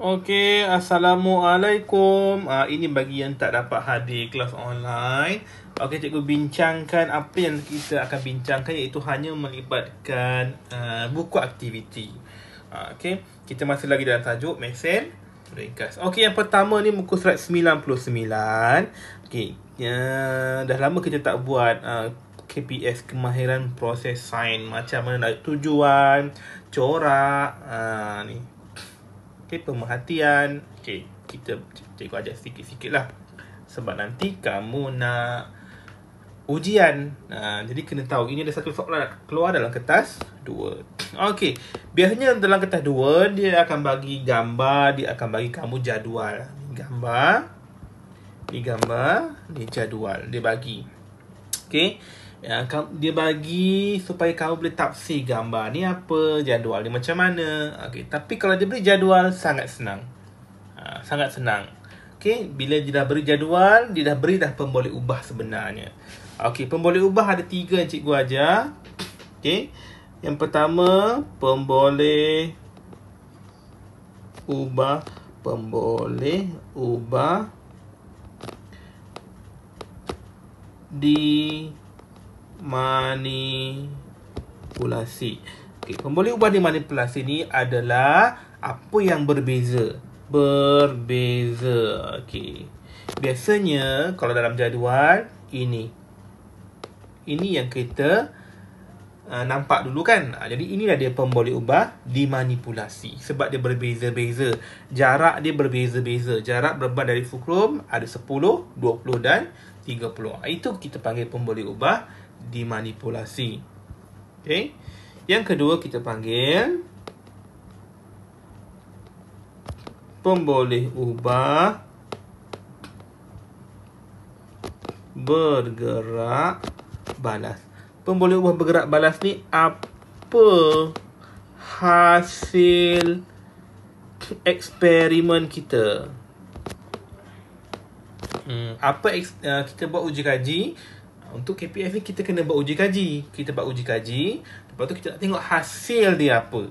Okey, Assalamualaikum. Ini bagi yang tak dapat hadir kelas online. Okey, cikgu bincangkan apa yang kita akan bincangkan, iaitu hanya melibatkan buku aktiviti. Okey, kita masih lagi dalam tajuk mesin ringkas. Okey, yang pertama ni muka surat 99. Okey, dah lama kita tak buat KPS, kemahiran proses sains, macam mana nak tujuan, corak, ni. Okay, pemerhatian. Okay, cikgu ajar sikit-sikit lah. Sebab nanti kamu nak ujian. Jadi kena tahu. Ini ada satu soalan keluar dalam kertas 2. Okay, biasanya dalam kertas 2, dia akan bagi gambar, dia akan bagi kamu jadual. Ni gambar, ni jadual. Dia bagi. Okay, dia bagi supaya kamu boleh tafsir gambar ni apa, jadual ni macam mana. Okey, tapi kalau dia beri jadual sangat senang. Sangat senang. Okey, bila dia dah beri jadual, dia dah beri pemboleh ubah sebenarnya. Okey, pemboleh ubah ada 3 yang cikgu ajar. Okey. Yang pertama, pemboleh ubah dimanipulasi. Okey, pemboleh ubah dimanipulasi ni adalah apa yang berbeza. Okey. Biasanya kalau dalam jadual ini yang kita nampak dulu kan. Jadi inilah dia pemboleh ubah dimanipulasi. Sebab dia berbeza-beza. Jarak dia berbeza-beza. Jarak berubah dari fulcrum ada 10, 20 dan 30. Itu kita panggil pemboleh ubah dimanipulasi. Okey. Yang kedua kita panggil pemboleh ubah bergerak balas. Pemboleh ubah bergerak balas ni apa hasil eksperimen kita? Kita buat uji kaji. Untuk KPS ni kita kena buat uji kaji. Kita buat uji kaji, lepas tu kita nak tengok hasil dia apa.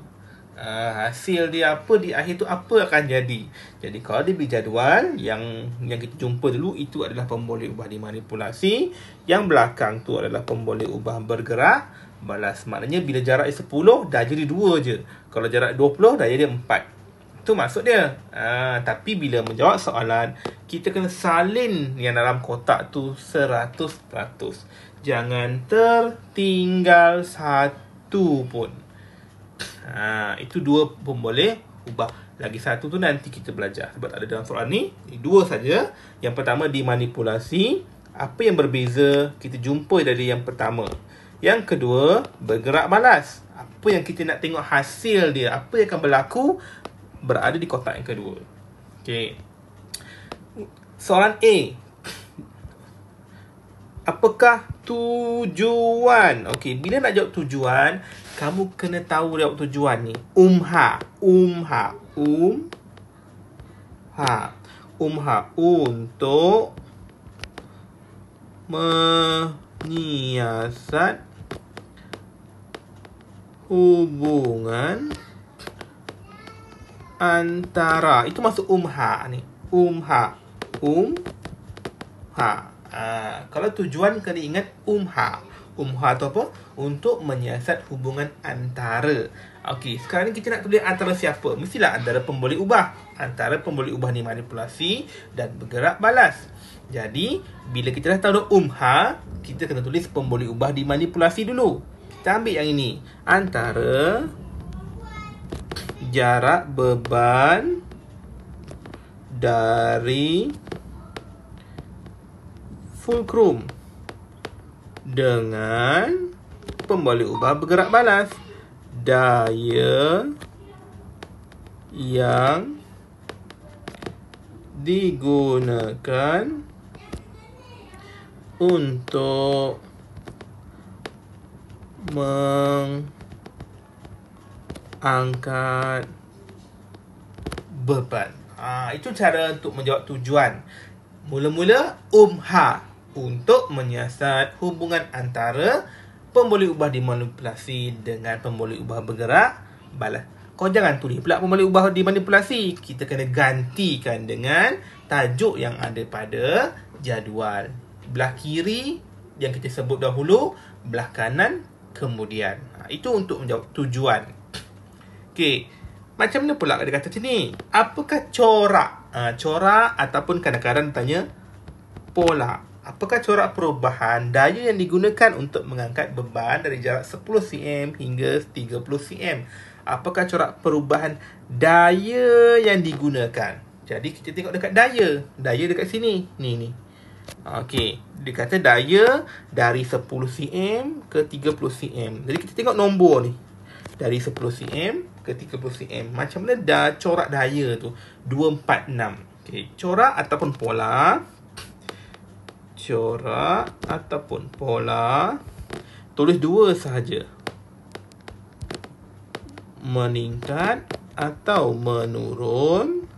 Hasil dia apa di akhir tu, apa akan jadi. Jadi kalau dia beri jadual, yang kita jumpa dulu itu adalah pemboleh ubah dimanipulasi. Yang belakang tu adalah pemboleh ubah bergerak balas. Maknanya bila jarak 10 dah jadi 2 je. Kalau jarak 20 dah jadi 4. Itu maksud dia. Tapi bila menjawab soalan, kita kena salin yang dalam kotak tu 100%. Jangan tertinggal satu pun. Itu 2 pemboleh ubah. Lagi satu tu nanti kita belajar. Sebab tak ada dalam soalan ni. 2 saja. Yang pertama dimanipulasi. Apa yang berbeza kita jumpa dari yang pertama. Yang kedua, bergerak balas. Apa yang kita nak tengok hasil dia, apa yang akan berlaku, berada di kotak yang kedua. Okey. Soalan A. Apakah tujuan? Okey, bila nak jawab tujuan, kamu kena tahu jawab tujuan ni. Umha untuk menyiasat hubungan antara. Itu masuk umha ni. Umha. Kalau tujuan kena ingat umha. Umha tu apa? Untuk menyiasat hubungan antara. Okey, sekarang ni kita nak tulis antara siapa? Mestilah antara pemboleh ubah. Antara pemboleh ubah dimanipulasi dan bergerak balas. Jadi, bila kita dah tahu umha, kita kena tulis pemboleh ubah dimanipulasi dulu. Kita ambil yang ini. Antara jarak beban dari fulcrum dengan pemboleh ubah bergerak balas. Daya yang digunakan untuk mengangkat beban. Itu cara untuk menjawab tujuan. Mula-mula umha, untuk menyiasat hubungan antara pemboleh ubah dimanipulasi dengan pemboleh ubah bergerak balas. Kau jangan tulis pula pemboleh ubah dimanipulasi. Kita kena gantikan dengan tajuk yang ada pada jadual. Belah kiri yang kita sebut dahulu, belah kanan kemudian. Itu untuk menjawab tujuan. Okey. Macam mana pula dia kata macam ni? Apakah corak? Corak ataupun kadang-kadang tanya pola. Apakah corak perubahan daya yang digunakan untuk mengangkat beban dari jarak 10 cm hingga 30 cm? Apakah corak perubahan daya yang digunakan? Jadi kita tengok dekat daya. Daya dekat sini. Ni. Okey. Dia kata daya dari 10 cm ke 30 cm. Jadi kita tengok nombor ni. Dari 10 cm ke 30 cm. Macam mana corak daya tu? 246. Okey. Corak ataupun pola. Corak ataupun pola. Tulis dua sahaja. Meningkat atau menurun.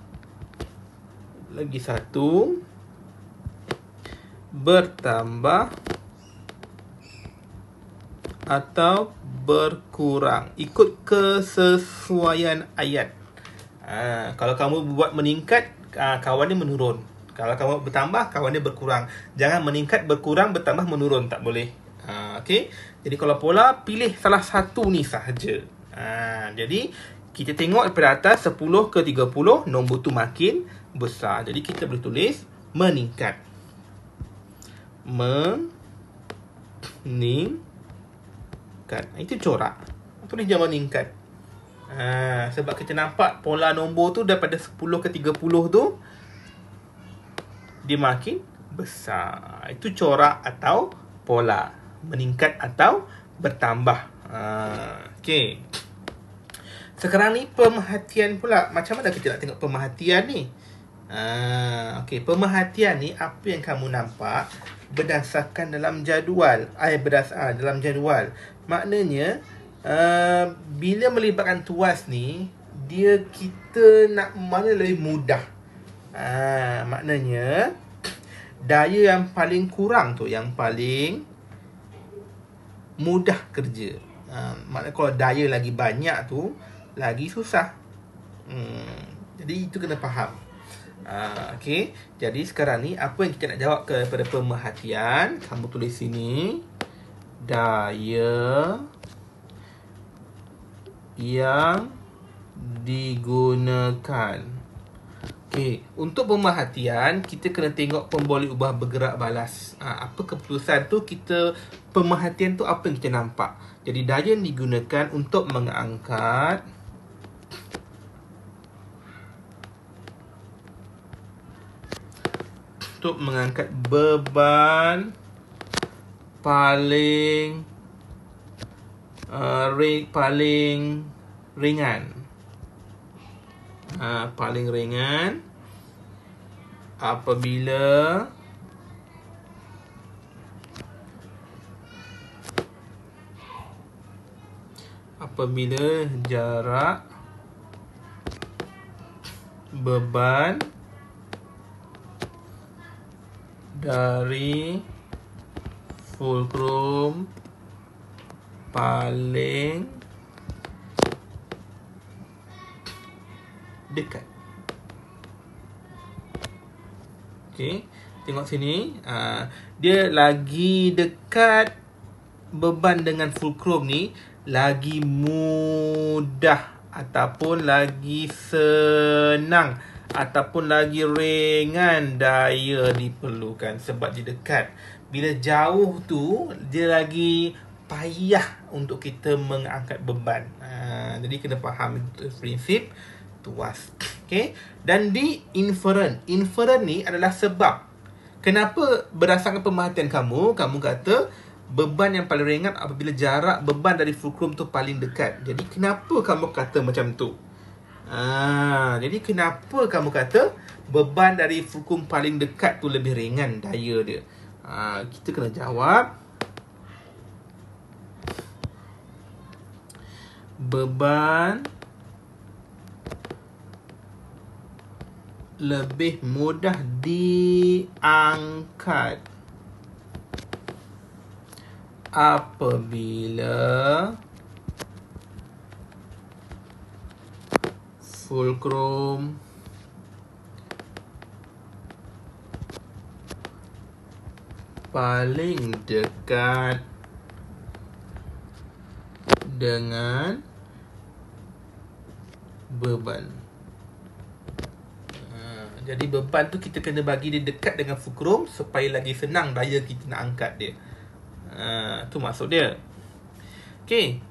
Lagi satu. Bertambah atau berkurang. Ikut kesesuaian ayat. Kalau kamu buat meningkat, kawan dia menurun. Kalau kamu bertambah, kawan dia berkurang. Jangan meningkat, berkurang, bertambah, menurun. Tak boleh. Okey. Jadi kalau pola, pilih salah satu ni sahaja. Jadi kita tengok daripada atas 10 ke 30, nombor tu makin besar. Jadi kita boleh tulis meningkat. Meningkat. Itu corak. Tulis je meningkat. Sebab kita nampak pola nombor tu daripada 10 ke 30 tu dia makin besar. Itu corak atau pola. Meningkat atau bertambah. Okey. Sekarang ni pemerhatian pula. Macam mana kita nak tengok pemerhatian ni? Okey, pemerhatian ni apa yang kamu nampak berdasarkan dalam jadual. Dalam jadual. Maknanya bila melibatkan tuas ni, kita nak mana lebih mudah. Maknanya daya yang paling kurang tu yang paling mudah kerja. Maknanya kalau daya lagi banyak tu lagi susah. Jadi itu kena faham. Okey. Jadi sekarang ni apa yang kita nak jawab kepada pemerhatian? Kamu tulis sini. Daya yang digunakan. Okey, untuk pemerhatian kita kena tengok pemboleh ubah bergerak balas. Apa keputusan tu, pemerhatian tu apa yang kita nampak. Jadi daya yang digunakan untuk mengangkat beban paling ringan. Paling ringan apabila jarak beban dari fulcrum paling dekat. Okey, tengok sini. Dia lagi dekat beban dengan fulcrum ni, lagi mudah ataupun lagi senang ataupun lagi ringan daya diperlukan sebab dia dekat. Bila jauh tu, dia lagi payah untuk kita mengangkat beban. Jadi kena faham prinsip tuas. Okay. Dan di inferen ni adalah sebab kenapa berdasarkan pemerhatian kamu kata beban yang paling ringan apabila jarak beban dari fulcrum tu paling dekat. Jadi kenapa kamu kata macam tu? Jadi kenapa kamu kata beban dari fulcrum paling dekat tu lebih ringan daya dia? Kita kena jawab. Beban lebih mudah diangkat apabila fulcrum paling dekat dengan beban. Jadi beban tu kita kena bagi dia dekat dengan fulcrum supaya lagi senang daya kita nak angkat dia. Tu maksud dia. Okey,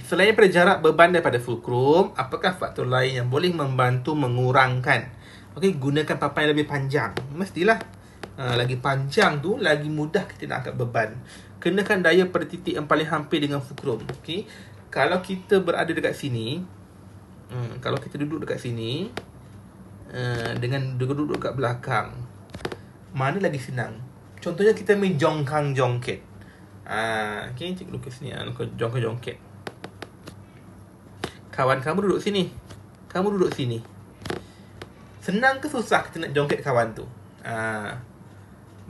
selain daripada jarak beban daripada fulcrum, apakah faktor lain yang boleh membantu mengurangkan? Okey, gunakan papan yang lebih panjang. Mestilah lagi panjang tu lagi mudah kita nak angkat beban. Kenakan daya pada titik yang paling hampir dengan fulcrum. Okey, kalau kita berada dekat sini, kalau kita duduk dekat sini, dengan duduk kat belakang, mana lagi senang? Contohnya kita main jongkang-jongket. Okay, cikgu lukis ni, jongkang-jongket. Kawan kamu duduk sini, kamu duduk sini. Senang ke susah kita nak jongket kawan tu?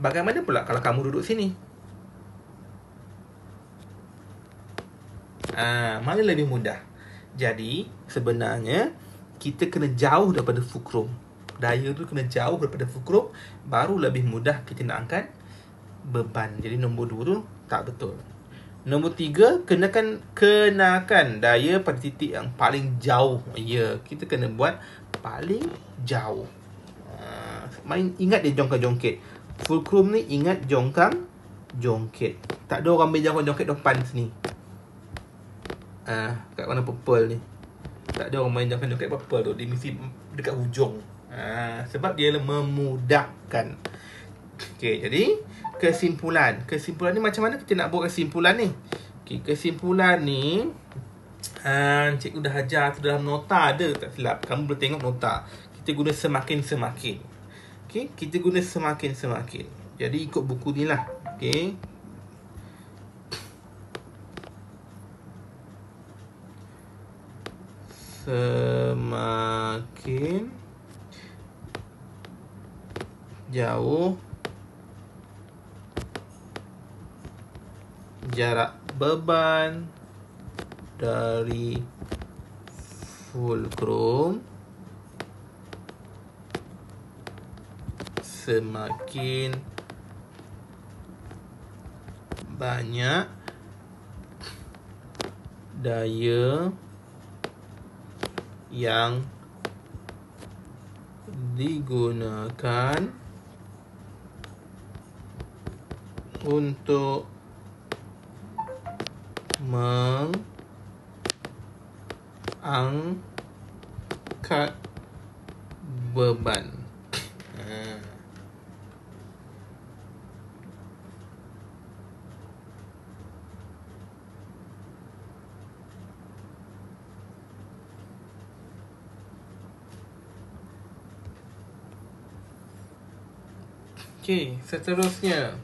Bagaimana pula kalau kamu duduk sini? Mana lebih mudah? Jadi sebenarnya kita kena jauh daripada fulcrum. Daya tu kena jauh daripada fulcrum, baru lebih mudah kita nak angkat beban. Jadi nombor 2 tu tak betul. Nombor 3, kenakan daya pada titik yang paling jauh. Ya, kita kena buat paling jauh. Ingat dia jongkang-jongket. Fulcrum ni ingat jongkang-jongket. Tak ada orang main jongkang-jongket depan sini. Kat mana purple ni, tak ada orang main jongkang-jongket purple tu. Dia mesti dekat hujung. Sebab dia memudahkan. Okay, jadi kesimpulan ni macam mana kita nak buat kesimpulan ni? Okay, kesimpulan ni cikgu dah ajar tu dalam nota ada, tak silap. Kamu boleh tengok nota. Kita guna semakin-semakin. Okay, kita guna semakin-semakin. Jadi ikut buku ni lah. Okay, semakin jauh jarak beban dari fulcrum, semakin banyak daya yang digunakan untuk mengangkat beban. Okey, seterusnya.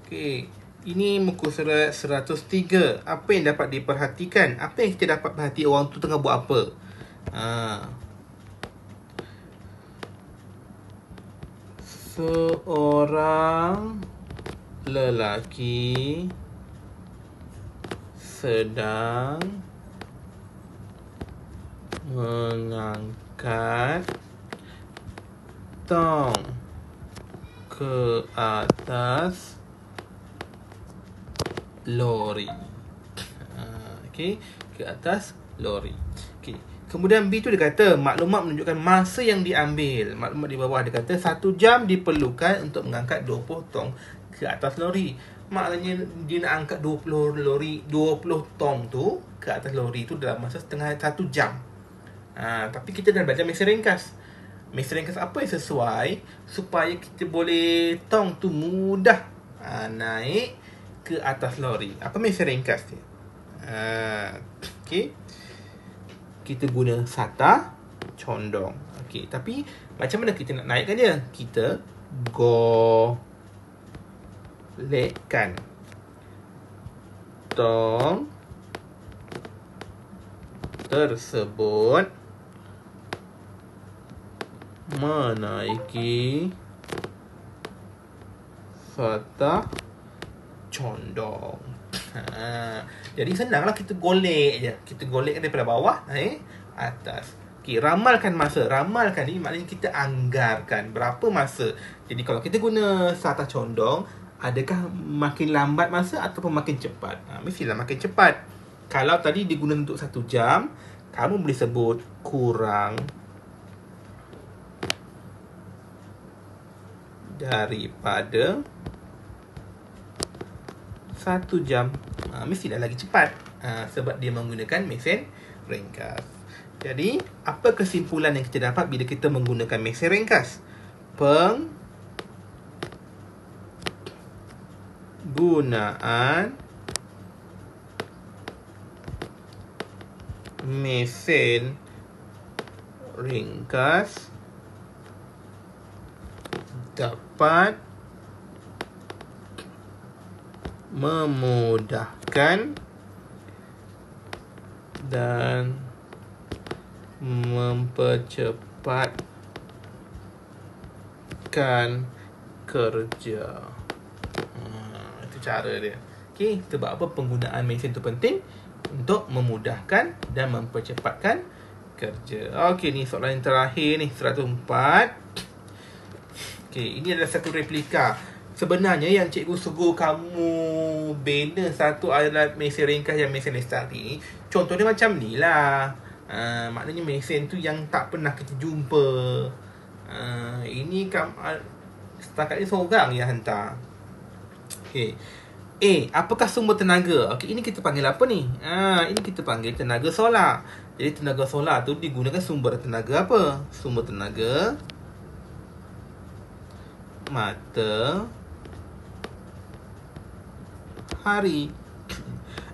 Okey, ini muka surat 103. Apa yang dapat diperhatikan? Apa yang kita dapat perhati orang tu tengah buat apa? Seorang lelaki sedang mengangkat tong ke atas lori. Okey, ke atas lori. Okey. Kemudian B tu dia kata maklumat menunjukkan masa yang diambil. Maklumat di bawah dia kata 1 jam diperlukan untuk mengangkat 20 tong ke atas lori. Maknanya dia nak angkat 20 tong tu ke atas lori tu dalam masa 1 jam. Tapi kita dah belajar mesin ringkas. Mesin ringkas apa yang sesuai supaya kita boleh tong tu mudah naik ke atas lori. Apa mesin ringkas dia? Okey. Kita guna sata condong. Okey, tapi macam mana kita nak naikkan dia? Kita golekkan tong tersebut menaiki sata condong. Jadi senanglah kita golek je. Kita golekkan daripada bawah naik atas. Okay, ramalkan masa. Ramalkan ni maknanya kita anggarkan berapa masa. Jadi kalau kita guna sarta condong, adakah makin lambat masa ataupun makin cepat? Mestilah makin cepat. Kalau tadi digunakan untuk 1 jam, kamu boleh sebut kurang daripada 1 jam. Mestilah lagi cepat. Sebab dia menggunakan mesin ringkas. Jadi, apa kesimpulan yang kita dapat bila kita menggunakan mesin ringkas? Penggunaan mesin ringkas dapat memudahkan dan mempercepatkan kerja. Itu cara dia. Okey, sebab apa penggunaan mesin tu penting? Untuk memudahkan dan mempercepatkan kerja. Okey, ni soalan yang terakhir ni, 104. Okey, ini adalah satu replika. Sebenarnya yang cikgu suruh kamu bina satu alat mesin ringkas yang mesin lestari ni, contohnya macam ni lah. Maknanya mesin tu yang tak pernah kita jumpa. Ini setakat ni seorang yang hantar. Okey. Apakah sumber tenaga? Okey, ini kita panggil apa ni? Ini kita panggil tenaga solar. Jadi tenaga solar tu digunakan sumber tenaga apa? Sumber tenaga matahari.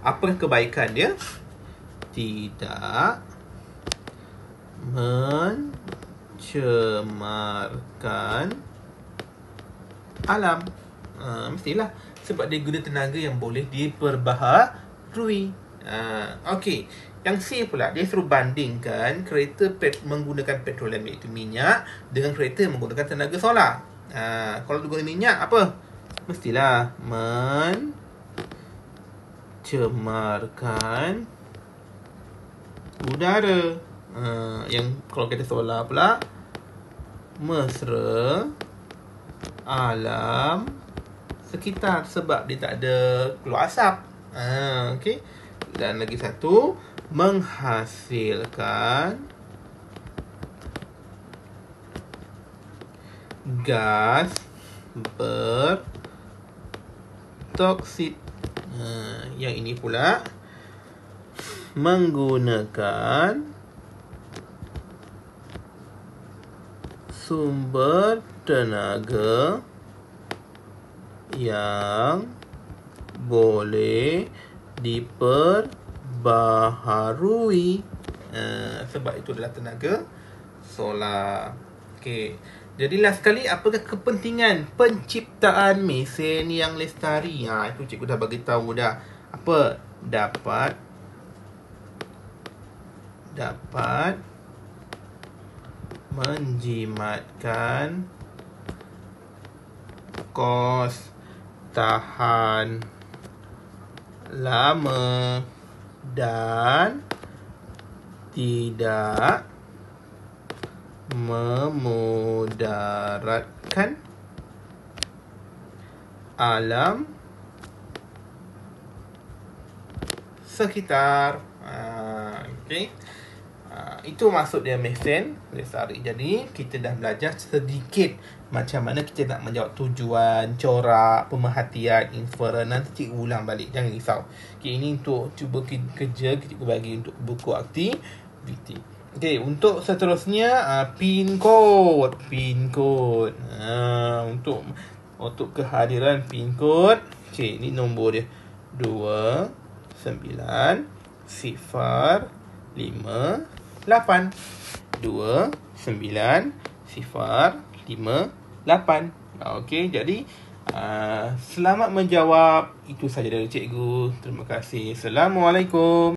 Apa kebaikan dia? Tidak mencemarkan alam. Mestilah sebab dia guna tenaga yang boleh diperbaharui. Okey, yang C pula dia suruh bandingkan kereta menggunakan petroleum iaitu minyak dengan kereta yang menggunakan tenaga solar. Kalau guna minyak apa? Mestilah mencemarkan udara. Yang kalau kita solar pula mesra alam sekitar sebab dia tak ada keluar asap. Okey. Dan lagi satu, menghasilkan gas bertoksik. Yang ini pula menggunakan sumber tenaga yang boleh diperbaharui. Sebab itu adalah tenaga solar. Okey. Jadi last sekali, apakah kepentingan penciptaan mesin yang lestari? Itu cikgu dah bagi tahu dah. Apa? Dapat menjimatkan kos tahan lama dan tidak memudaratkan alam sekitar. Okey. Itu maksud dia mesin lestari. Jadi kita dah belajar sedikit macam mana kita nak menjawab tujuan, corak, pemerhatian, inferen. Nanti cikgu ulang balik, jangan risau. Okay, ini untuk cuba kerja cikgu bagi untuk buku aktiviti. Okay, untuk seterusnya pin code. Untuk kehadiran pin code. Okay, ini nombor dia 29058. Okey, jadi selamat menjawab. Itu saja dari cikgu. Terima kasih. Assalamualaikum.